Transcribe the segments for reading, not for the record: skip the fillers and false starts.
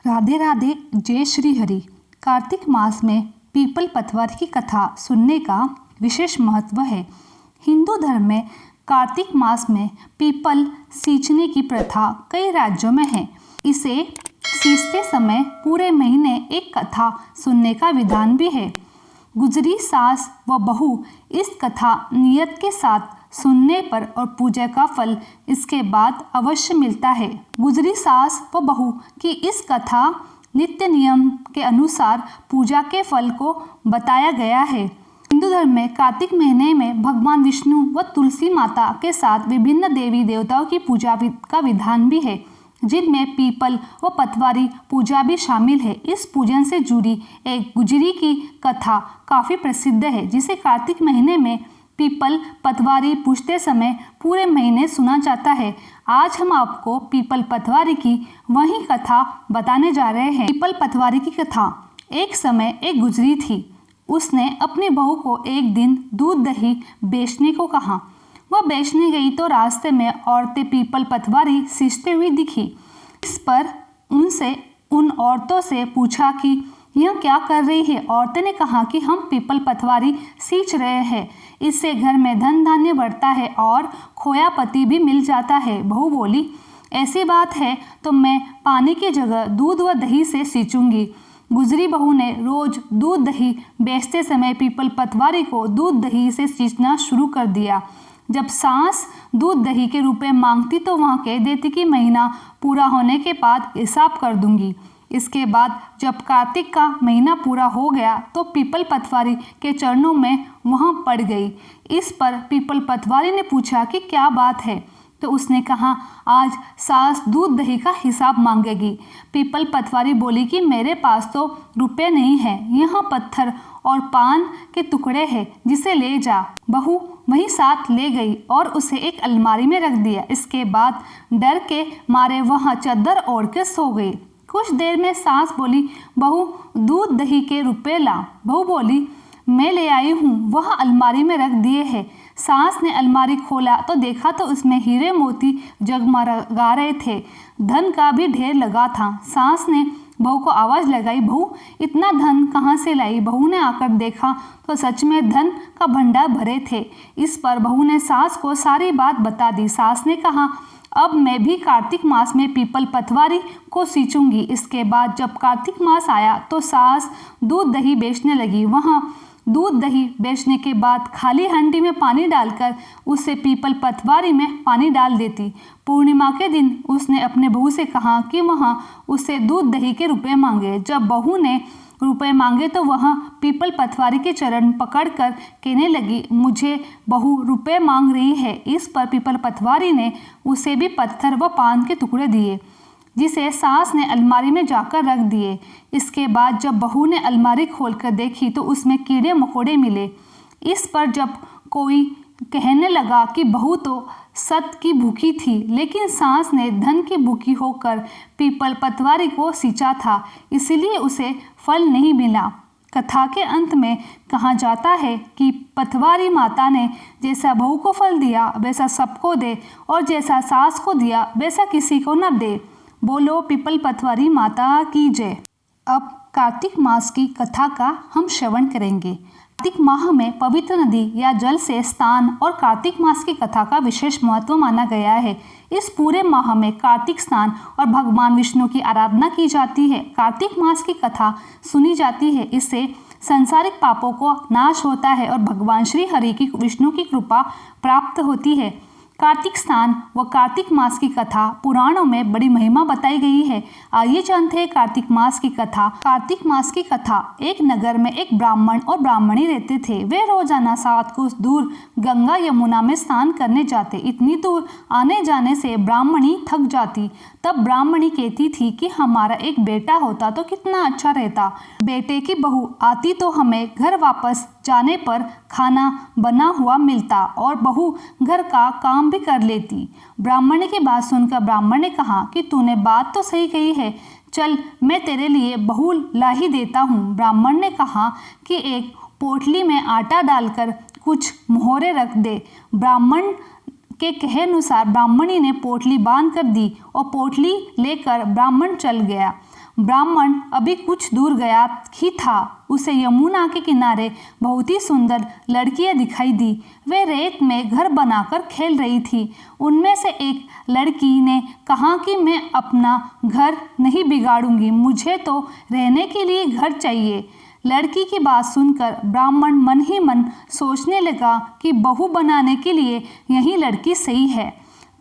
राधे राधे, जय श्री हरि। कार्तिक मास में पीपल पतवार की कथा सुनने का विशेष महत्व है। हिंदू धर्म में कार्तिक मास में पीपल सींचने की प्रथा कई राज्यों में है। इसे सींचते समय पूरे महीने एक कथा सुनने का विधान भी है। गुजरी सास व बहू इस कथा नियत के साथ सुनने पर और पूजा का फल इसके बाद अवश्य मिलता है। गुजरी सास व बहू की इस कथा नित्य नियम के अनुसार पूजा के फल को बताया गया है। हिंदू धर्म में कार्तिक महीने में भगवान विष्णु व तुलसी माता के साथ विभिन्न देवी देवताओं की पूजा का विधान भी है, जिनमें पीपल व पतवारी पूजा भी शामिल है। इस पूजन से जुड़ी एक गुजरी की कथा काफ़ी प्रसिद्ध है, जिसे कार्तिक महीने में पीपल पतवारी पूजते समय पूरे महीने सुना जाता है। आज हम आपको पीपल पतवारी की वही कथा बताने जा रहे हैं। पीपल पतवारी की कथा। एक समय एक गुजरी थी। उसने अपनी बहू को एक दिन दूध दही बेचने को कहा। वह बेचने गई तो रास्ते में औरतें पीपल पतवारी सींचते हुई दिखी। इस पर उनसे उन औरतों से पूछा कि यह क्या कर रही है। औरतें ने कहा कि हम पीपल पतवारी सींच रहे हैं, इससे घर में धन धान्य बढ़ता है और खोया पति भी मिल जाता है। बहू बोली, ऐसी बात है तो मैं पानी की जगह दूध व दही से सींचूंगी। गुजरी बहू ने रोज दूध दही बेचते समय पीपल पतवारी को दूध दही से सींचना शुरू कर दिया। जब सास दूध दही के रुपए मांगती तो वह कह देती कि महीना पूरा होने के बाद हिसाब कर दूंगी। इसके बाद जब कार्तिक का महीना पूरा हो गया तो पीपल पतवारी के चरणों में वह पड़ गई। इस पर पीपल पतवारी ने पूछा कि क्या बात है, तो उसने कहा, आज सास दूध दही का हिसाब मांगेगी। पीपल पतवारी बोली कि मेरे पास तो रुपए नहीं है, यहाँ पत्थर और पान के टुकड़े हैं, जिसे ले जा। बहू वही साथ ले गई और उसे एक अलमारी में रख दिया। इसके बाद डर के मारे वह चादर ओढ़ के सो गई। कुछ देर में सास बोली, बहू दूध दही के रुपए ला। बहू बोली, मैं ले आई हूँ, वह अलमारी में रख दिए हैं। सास ने अलमारी खोला तो देखा तो उसमें हीरे मोती जगमगा रहे थे। धन का भी ढेर लगा था। सास ने बहू को आवाज़ लगाई, बहू इतना धन कहाँ से लाई। बहू ने आकर देखा तो सच में धन का भंडार भरे थे। इस पर बहू ने सास को सारी बात बता दी। सास ने कहा, अब मैं भी कार्तिक मास में पीपल पतवारी को सींचूंगी। इसके बाद जब कार्तिक मास आया तो सास दूध दही बेचने लगी। वहाँ दूध दही बेचने के बाद खाली हांडी में पानी डालकर उसे पीपल पतवारी में पानी डाल देती। पूर्णिमा के दिन उसने अपने बहू से कहा कि वह उससे दूध दही के रुपए मांगे। जब बहू ने रुपए मांगे तो वह पीपल पतवारी के चरण पकड़कर कहने लगी, मुझे बहू रुपए मांग रही है। इस पर पीपल पतवारी ने उसे भी पत्थर व पान के टुकड़े दिए, जिसे सास ने अलमारी में जाकर रख दिए। इसके बाद जब बहू ने अलमारी खोलकर देखी तो उसमें कीड़े मकोड़े मिले। इस पर जब कोई कहने लगा कि बहू तो सत की भूखी थी, लेकिन सास ने धन की भूखी होकर पीपल पतवारी को सींचा था, इसलिए उसे फल नहीं मिला। कथा के अंत में कहा जाता है कि पतवारी माता ने जैसा बहू को फल दिया वैसा सबको दे, और जैसा सास को दिया वैसा किसी को न दे। बोलो पीपल पतवारी माता की जय। अब कार्तिक मास की कथा का हम श्रवण करेंगे। कार्तिक माह में पवित्र नदी या जल से स्नान और कार्तिक मास की कथा का विशेष महत्व माना गया है। इस पूरे माह में कार्तिक स्नान और भगवान विष्णु की आराधना की जाती है। कार्तिक मास की कथा सुनी जाती है, इससे सांसारिक पापों को नाश होता है और भगवान श्री हरि की विष्णु की कृपा प्राप्त होती है। कार्तिक स्नान व कार्तिक मास की कथा पुराणों में बड़ी महिमा बताई गई है। आइए जानते हैं कार्तिक मास की कथा। कार्तिक मास की कथा। एक नगर में एक ब्राह्मण और ब्राह्मणी रहते थे। वे रोजाना 7 कोस दूर गंगा यमुना में स्नान करने जाते। इतनी दूर आने जाने से ब्राह्मणी थक जाती। तब ब्राह्मणी कहती थी कि हमारा एक बेटा होता तो कितना अच्छा रहता। बेटे की बहू आती तो हमें घर वापस जाने पर खाना बना हुआ मिलता और बहू घर का काम भी कर लेती। ब्राह्मणी की बात सुनकर ब्राह्मण ने कहा कि तूने बात तो सही कही है, चल मैं तेरे लिए बहू ला ही देता हूँ। ब्राह्मण ने कहा कि एक पोटली में आटा डालकर कुछ मोहरे रख दे। ब्राह्मण के कहे अनुसार ब्राह्मणी ने पोटली बांध कर दी और पोटली लेकर ब्राह्मण चल गया। ब्राह्मण अभी कुछ दूर गया ही था, उसे यमुना के किनारे बहुत ही सुंदर लड़कियां दिखाई दी। वे रेत में घर बनाकर खेल रही थी। उनमें से एक लड़की ने कहा कि मैं अपना घर नहीं बिगाड़ूंगी, मुझे तो रहने के लिए घर चाहिए। लड़की की बात सुनकर ब्राह्मण मन ही मन सोचने लगा कि बहू बनाने के लिए यही लड़की सही है।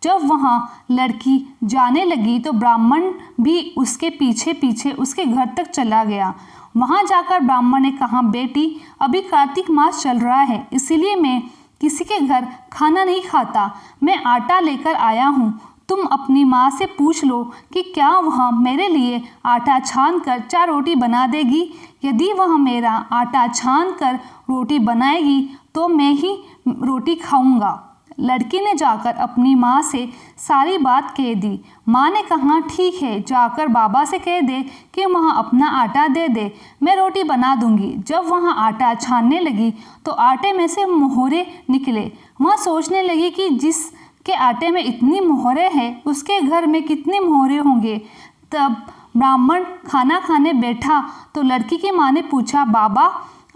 जब वहाँ लड़की जाने लगी तो ब्राह्मण भी उसके पीछे पीछे उसके घर तक चला गया। वहाँ जाकर ब्राह्मण ने कहा, बेटी अभी कार्तिक मास चल रहा है, इसीलिए मैं किसी के घर खाना नहीं खाता। मैं आटा लेकर आया हूँ, तुम अपनी माँ से पूछ लो कि क्या वह मेरे लिए आटा छान कर 4 रोटी बना देगी। यदि वह मेरा आटा छान कर रोटी बनाएगी तो मैं ही रोटी खाऊंगा। लड़की ने जाकर अपनी माँ से सारी बात कह दी। माँ ने कहा, ठीक है, जाकर बाबा से कह दे कि वह अपना आटा दे दे, मैं रोटी बना दूंगी। जब वह आटा छानने लगी तो आटे में से मोहरे निकले। वह सोचने लगी कि जिस के आटे में इतनी मोहरे हैं उसके घर में कितने मोहरे होंगे। तब ब्राह्मण खाना खाने बैठा तो लड़की की माँ ने पूछा, बाबा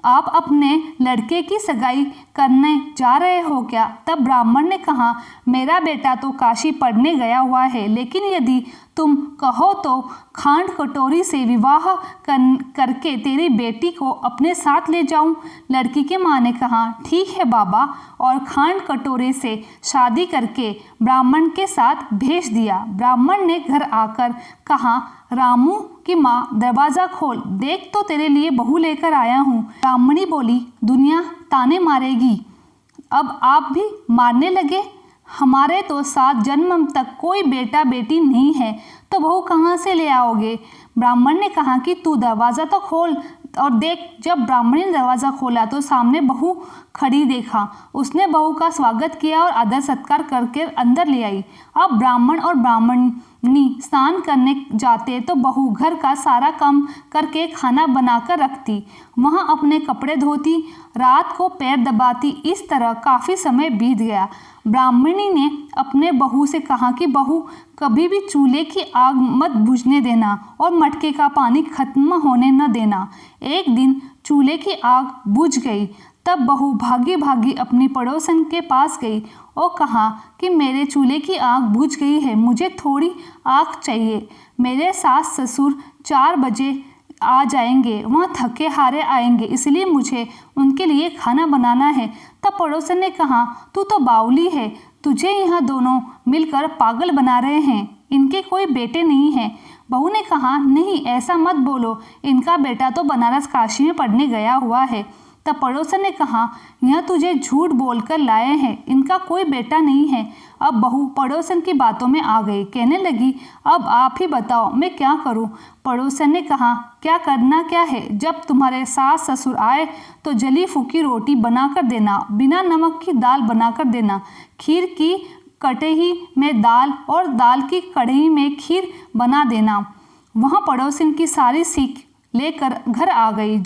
आप अपने लड़के की सगाई करने जा रहे हो क्या? तब ब्राह्मण ने कहा, मेरा बेटा तो काशी पढ़ने गया हुआ है, लेकिन यदि तुम कहो तो खांड कटोरी से विवाह करके तेरी बेटी को अपने साथ ले जाऊं। लड़की की माँ ने कहा, ठीक है बाबा, और खांड कटोरे से शादी करके ब्राह्मण के साथ भेज दिया। ब्राह्मण ने घर आकर कहा, रामू की माँ दरवाज़ा खोल, देख तो तेरे लिए बहू लेकर आया हूँ। ब्राह्मणी बोली, दुनिया ताने मारेगी, अब आप भी मारने लगे? हमारे तो 7 जन्म तक कोई बेटा बेटी नहीं है, तो बहू कहाँ से ले आओगे? ब्राह्मण ने कहा कि तू दरवाज़ा तो खोल और देख। जब ब्राह्मणी ने दरवाज़ा खोला तो सामने बहू खड़ी देखा। उसने बहू का स्वागत किया और आदर सत्कार करके अंदर ले आई। अब ब्राह्मण और ब्राह्मणी स्नान करने जाते तो बहू घर का सारा काम करके खाना बनाकर रखती, वहाँ अपने कपड़े धोती, रात को पैर दबाती। इस तरह काफ़ी समय बीत गया। ब्राह्मणी ने अपने बहू से कहा कि बहू कभी भी चूल्हे की आग मत बुझने देना और मटके का पानी खत्म होने न देना। एक दिन चूल्हे की आग बुझ गई। तब बहू भागी भागी अपनी पड़ोसन के पास गई और कहा कि मेरे चूल्हे की आग बुझ गई है, मुझे थोड़ी आग चाहिए। मेरे सास ससुर 4 बजे आ जाएंगे, वहाँ थके हारे आएंगे, इसलिए मुझे उनके लिए खाना बनाना है। तब पड़ोसन ने कहा, तू तो बावली है, तुझे यहाँ दोनों मिलकर पागल बना रहे हैं, इनके कोई बेटे नहीं हैं। बहू ने कहा, नहीं ऐसा मत बोलो, इनका बेटा तो बनारस काशी में पढ़ने गया हुआ है। तब पड़ोसन ने कहा, यह तुझे झूठ बोलकर लाए हैं, इनका कोई बेटा नहीं है। अब बहू पड़ोसन की बातों में आ गई, कहने लगी, अब आप ही बताओ मैं क्या करूं? पड़ोसन ने कहा, क्या करना क्या है? जब तुम्हारे सास ससुर आए तो जली फूकी रोटी बनाकर देना, बिना नमक की दाल बनाकर देना, खीर की कटही में दाल और दाल की कढ़ी में खीर बना देना। वहाँ पड़ोसन की सारी सीख लेकर घर आ गई।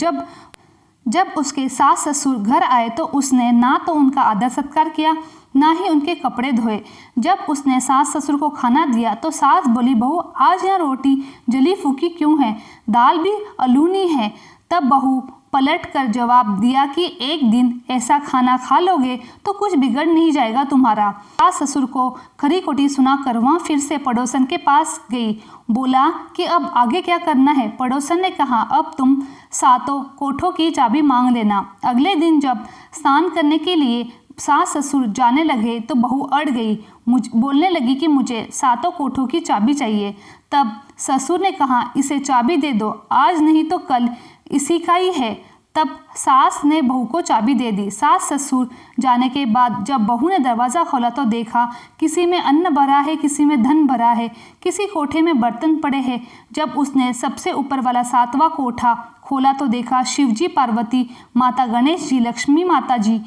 जब उसके सास ससुर घर आए तो उसने ना तो उनका आदर सत्कार किया, ना ही उनके कपड़े धोए। जब उसने सास ससुर को खाना दिया तो सास बोली, बहू आज यह रोटी जली फूकी क्यों है? दाल भी अलूनी है। तब बहू पलट कर जवाब दिया कि एक दिन ऐसा खाना खा लोगे तो कुछ बिगड़ नहीं जाएगा तुम्हारा। सास ससुर को खरी खोटी सुनाकर वह फिर से पड़ोसन के पास गई। बोला कि अब आगे क्या करना है? पड़ोसन ने कहा, अब तुम 7 कोठों की चाबी मांग लेना। अगले दिन जब स्नान करने के लिए सास ससुर जाने लगे तो बहू अड़ गई, बोलने लगी कि मुझे 7 कोठों की चाबी चाहिए। तब ससुर ने कहा, इसे चाबी दे दो, आज नहीं तो कल इसी का ही है। तब सास ने बहू को चाबी दे दी। सास ससुर जाने के बाद जब बहू ने दरवाज़ा खोला तो देखा किसी में अन्न भरा है, किसी में धन भरा है, किसी कोठे में बर्तन पड़े हैं। जब उसने सबसे ऊपर वाला 7वां कोठा खोला तो देखा शिवजी, पार्वती माता, गणेश जी, लक्ष्मी माता जी,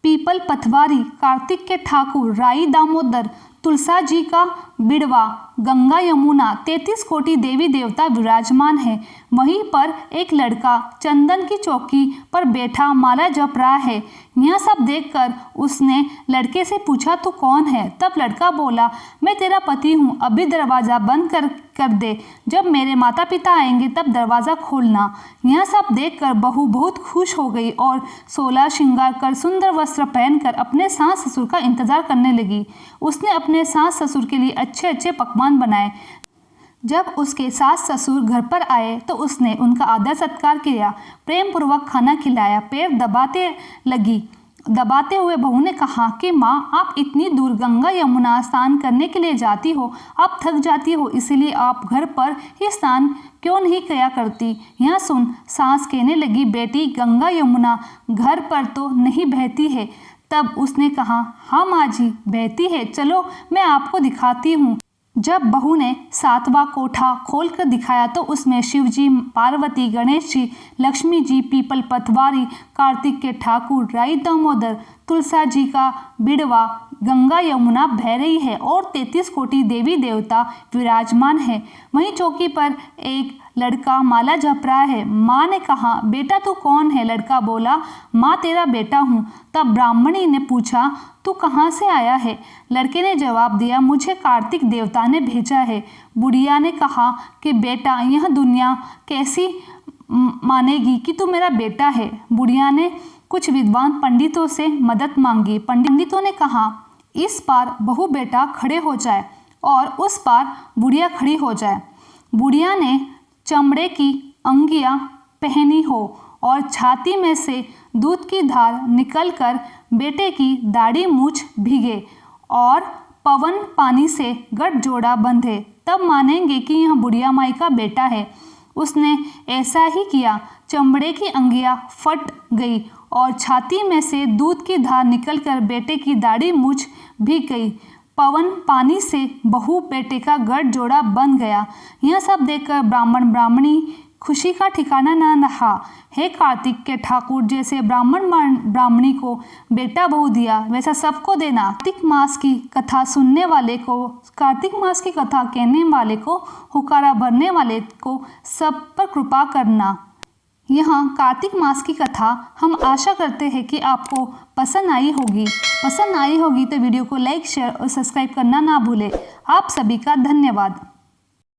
पीपल पथवारी, कार्तिक के ठाकुर, राई दामोदर, तुलसा जी का बिड़वा, गंगा यमुना, 33 कोटि देवी देवता विराजमान है। वहीं पर एक लड़का चंदन की चौकी पर बैठा माला जप रहा है। यह सब देखकर उसने लड़के से पूछा, तू कौन है? तब लड़का बोला, मैं तेरा पति हूँ, अभी दरवाज़ा बंद कर दे, जब मेरे माता पिता आएंगे तब दरवाज़ा खोलना। यह सब देखकर बहू बहुत खुश हो गई और 16 श्रृंगार कर सुंदर वस्त्र पहनकर अपने सास ससुर का इंतजार करने लगी। उसने अपने सास ससुर के लिए अच्छे अच्छे पकवान बनाए। जब उसके सास ससुर घर पर आए तो उसने उनका आदर सत्कार किया, प्रेम पूर्वक खाना खिलाया। पैर दबाते हुए बहू ने कहा कि माँ, आप इतनी दूर गंगा यमुना स्नान करने के लिए जाती हो, आप थक जाती हो, इसलिए आप घर पर ही स्नान क्यों नहीं किया करती? यह सुन सास कहने लगी, बेटी, गंगा यमुना घर पर तो नहीं बहती है। तब उसने कहा, हाँ माँ जी, बहती है, चलो मैं आपको दिखाती हूँ। जब बहू ने 7वां कोठा खोलकर दिखाया तो उसमें शिवजी, पार्वती, गणेश जी, लक्ष्मी जी, पीपल पतवारी, कार्तिक के ठाकुर, राई दामोदर, तुलसा जी का बिड़वा, गंगा यमुना बह रही है और 33 कोटि देवी देवता विराजमान है। वहीं चौकी पर एक लड़का माला जप रहा है। माँ ने कहा, बेटा तू कौन है? लड़का बोला, माँ तेरा बेटा हूँ। तब ब्राह्मणी ने पूछा, तू कहाँ से आया है? लड़के ने जवाब दिया, मुझे कार्तिक देवता ने भेजा है। बुढ़िया ने कहा कि बेटा, यह दुनिया कैसी मानेगी कि तू मेरा बेटा है? बुढ़िया ने कुछ विद्वान पंडितों से मदद मांगी। पंडितों ने कहा, इस पार बहू बेटा खड़े हो जाए और उस पार बुढ़िया खड़ी हो जाए। बुढ़िया ने चमड़े की अंगियां पहनी हो और छाती में से दूध की धार निकलकर बेटे की दाढ़ी मूछ भीगे और पवन पानी से गठजोड़ा बंधे, तब मानेंगे कि यह बुढ़िया माई का बेटा है। उसने ऐसा ही किया। चमड़े की अंगियां फट गई और छाती में से दूध की धार निकलकर बेटे की दाढ़ी मूछ भीग गई। पवन पानी से बहू बेटे का गठजोड़ा बन गया। यह सब देखकर ब्राह्मण ब्राह्मणी खुशी का ठिकाना न रहा। हे कार्तिक के ठाकुर, जैसे ब्राह्मण ब्राह्मणी को बेटा बहू दिया वैसा सबको देना। कार्तिक मास की कथा सुनने वाले को, कार्तिक मास की कथा कहने वाले को, हुकारा भरने वाले को सब पर कृपा करना। यहाँ कार्तिक मास की कथा हम आशा करते हैं कि आपको पसंद आई होगी तो वीडियो को लाइक, शेयर और सब्सक्राइब करना ना भूलें। आप सभी का धन्यवाद।